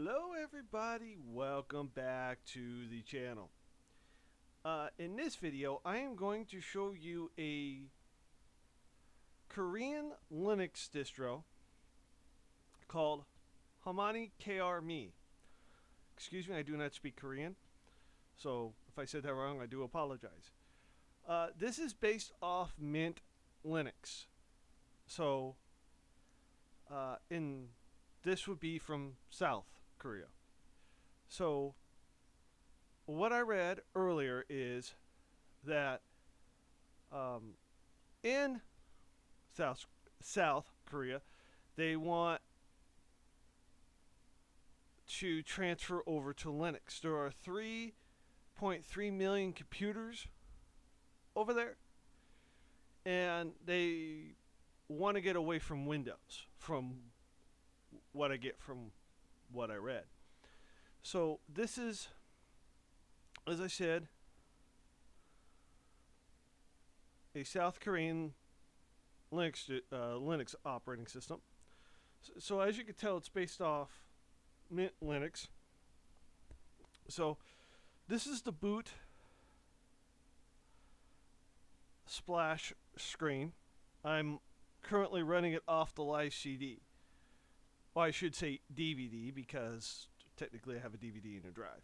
Hello everybody, welcome back to the channel. In this video, I am going to show you a Korean Linux distro called HamoniKR-ME. Excuse me, I do not speak Korean, so if I said that wrong, I do apologize. This is based off Mint Linux. So, this would be from South Korea. So, what I read earlier is that in South Korea, they want to transfer over to Linux. There are 3.3 million computers over there, and they want to get away from Windows, from what I get from what I read. So this is, as I said, a South Korean Linux operating system. So as you can tell, it's based off Mint Linux. So this is the boot splash screen. I'm currently running it off the live CD. Well, I should say DVD, because technically I have a DVD in a drive.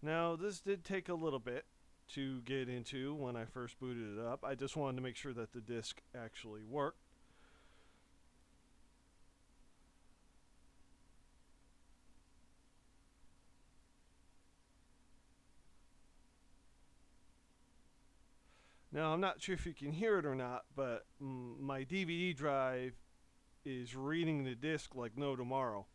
Now, this did take a little bit to get into when I first booted it up. I just wanted to make sure that the disk actually worked. Now, I'm not sure if you can hear it or not, but my DVD drive is reading the disk like no tomorrow.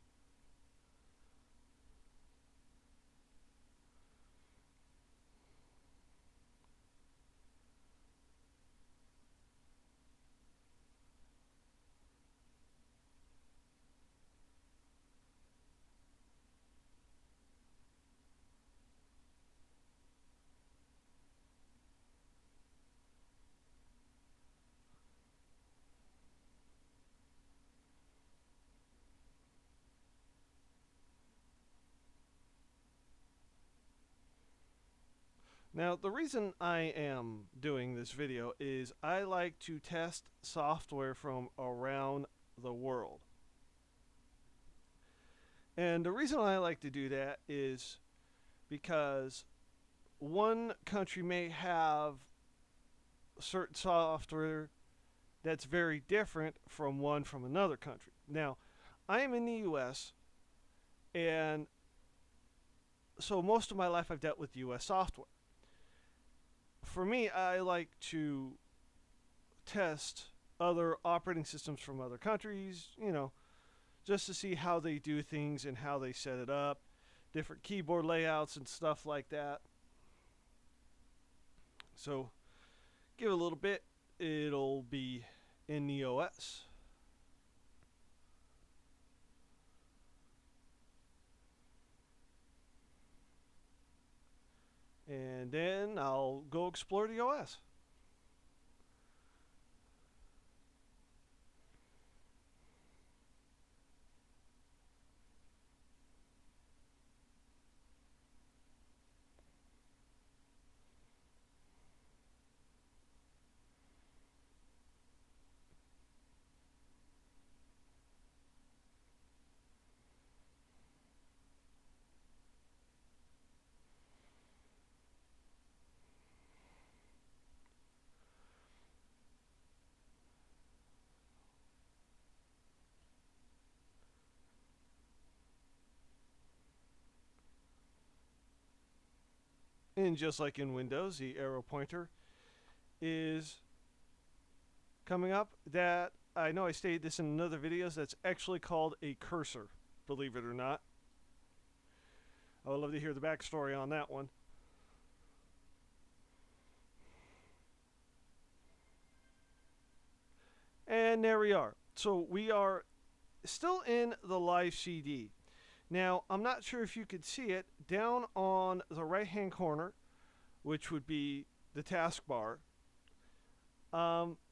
Now, the reason I am doing this video is I like to test software from around the world. And the reason I like to do that is because one country may have certain software that's very different from one from another country. Now, I am in the US, and so most of my life I've dealt with US software. For me, I like to test other operating systems from other countries, just to see how they do things and how they set it up, different keyboard layouts and stuff like that. So, give it a little bit, it'll be in the OS. And then I'll go explore the OS. And just like in Windows, the arrow pointer is coming up. That, I know I stated this in another video, that's actually called a cursor, believe it or not. I would love to hear the backstory on that one. And there we are. So we are still in the live CD. Now, I'm not sure if you could see it down on the right hand corner, which would be the taskbar.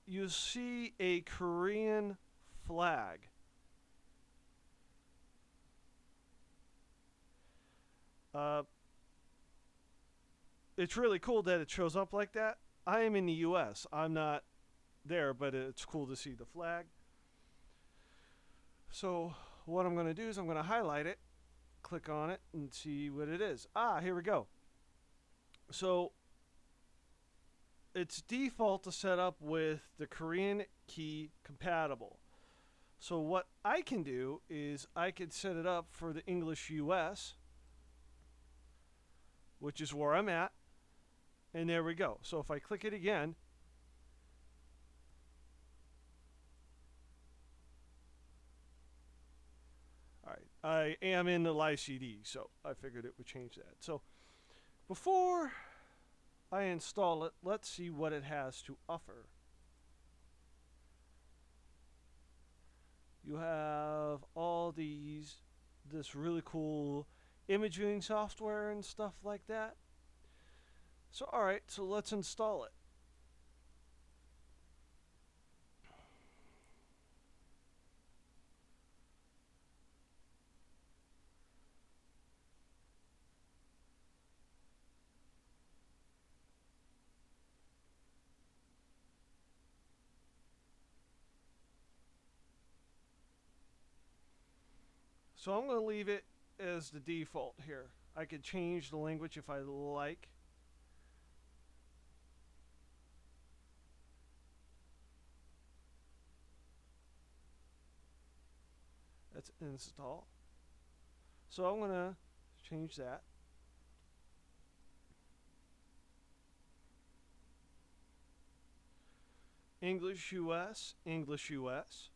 You see a Korean flag. It's really cool that it shows up like that. I am in the US. I'm not there, but it's cool to see the flag. So what I'm going to do is I'm going to highlight it, click on it, and see what it is. Here we go. So it's default to set up with the Korean key compatible. So what I can do is I could set it up for the English US, which is where I'm at. And there we go. So if I click it again, all right, I am in the live CD, so I figured it would change that. So before I install it, let's see what it has to offer. You have all this really cool image viewing software and stuff like that. So alright, so let's install it. So I'm going to leave it as the default here. I could change the language if I like. That's install. So I'm going to change that. English US, English US.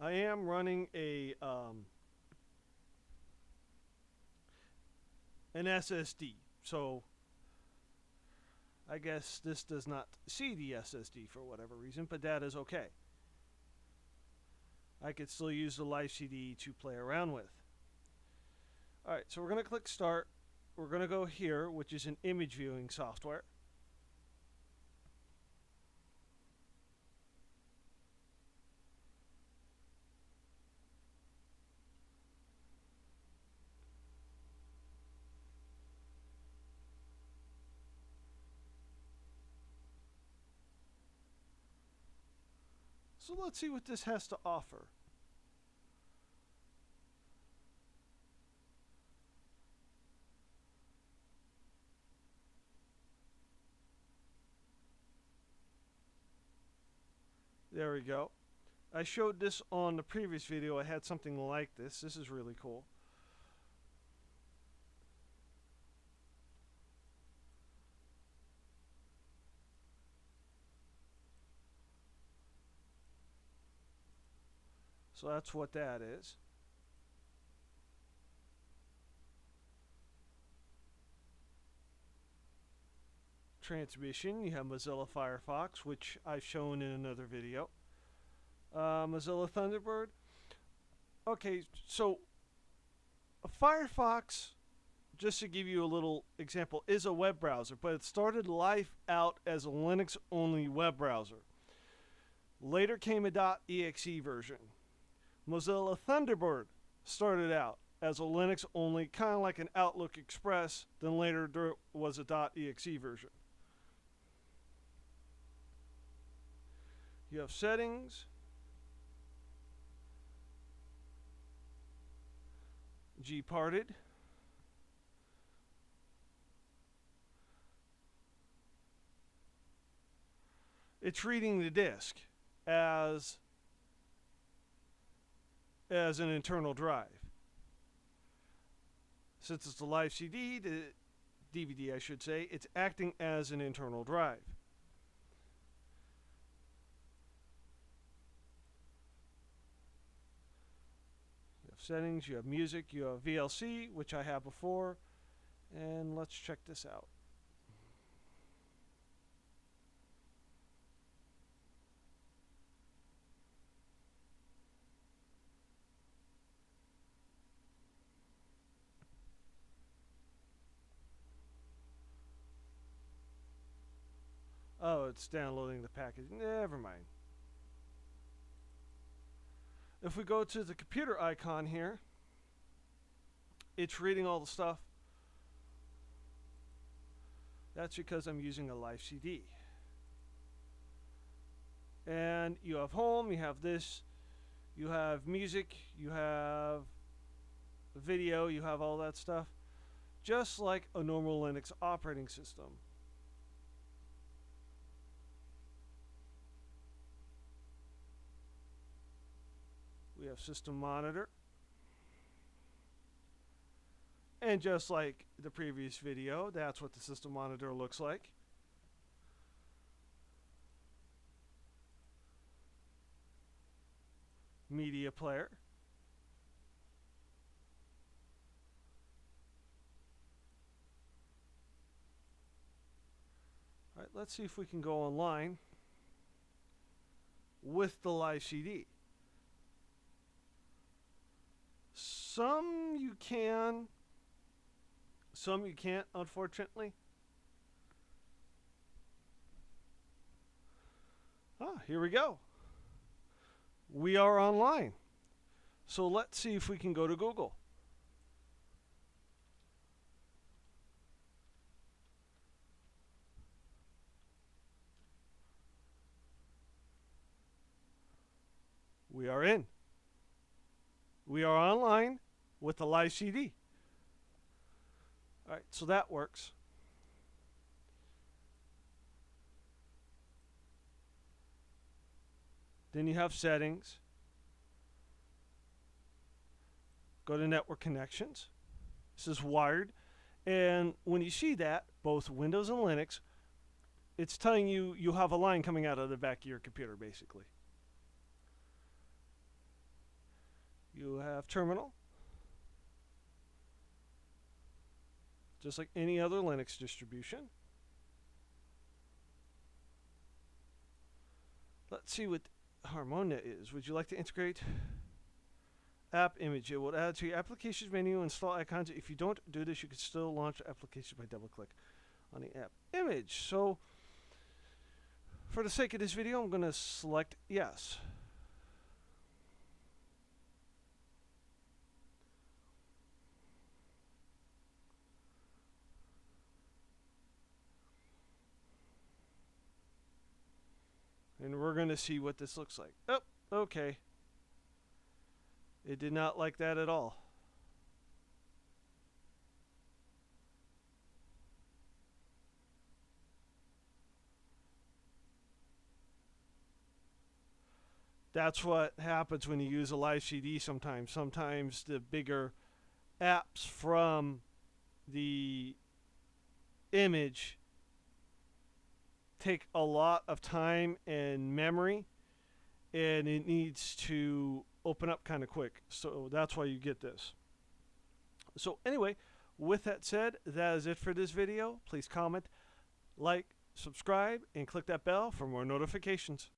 I am running an SSD, so I guess this does not see the SSD for whatever reason, but that is okay. I could still use the live CD to play around with. Alright, so we're going to click start. We're going to go here, which is an image viewing software. So let's see what this has to offer. There we go. I showed this on the previous video. I had something like this. This is really cool. So that's what that is. Transmission, you have Mozilla Firefox, which I've shown in another video. Mozilla Thunderbird. Okay, so Firefox, just to give you a little example, is a web browser, but it started life out as a Linux-only web browser. Later came a .exe version. Mozilla Thunderbird started out as a Linux-only, kind of like an Outlook Express, then later there was a .exe version. You have settings, gparted, it's reading the disk as an internal drive. Since it's a live CD, the DVD I should say, it's acting as an internal drive. You have settings, you have music, you have VLC, which I have before, and let's check this out. Oh, it's downloading the package. Never mind. If we go to the computer icon here, it's reading all the stuff. That's because I'm using a live CD. And you have home, you have this, you have music, you have video, you have all that stuff. Just like a normal Linux operating system. We have system monitor. And just like the previous video, that's what the system monitor looks like. Media player. All right, let's see if we can go online with the live CD. Some you can, some you can't, unfortunately. Here we go. We are online. So let's see if we can go to Google. We are in. We are online with the live CD. All right, so that works. Then you have settings. Go to network connections. This is wired. And when you see that, both Windows and Linux, it's telling you you have a line coming out of the back of your computer, basically. You have terminal. Just like any other Linux distribution. Let's see what Harmonia is. Would you like to integrate app image? It will add to your applications menu, install icons. If you don't do this, you can still launch the application by double click on the app image. So for the sake of this video, I'm going to select yes. And we're going to see what this looks like. Oh, okay. It did not like that at all. That's what happens when you use a live CD sometimes. Sometimes the bigger apps from the image take a lot of time and memory, and it needs to open up kind of quick. So that's why you get this. So anyway, with that said, that is it for this video. Please comment, like, subscribe, and click that bell for more notifications.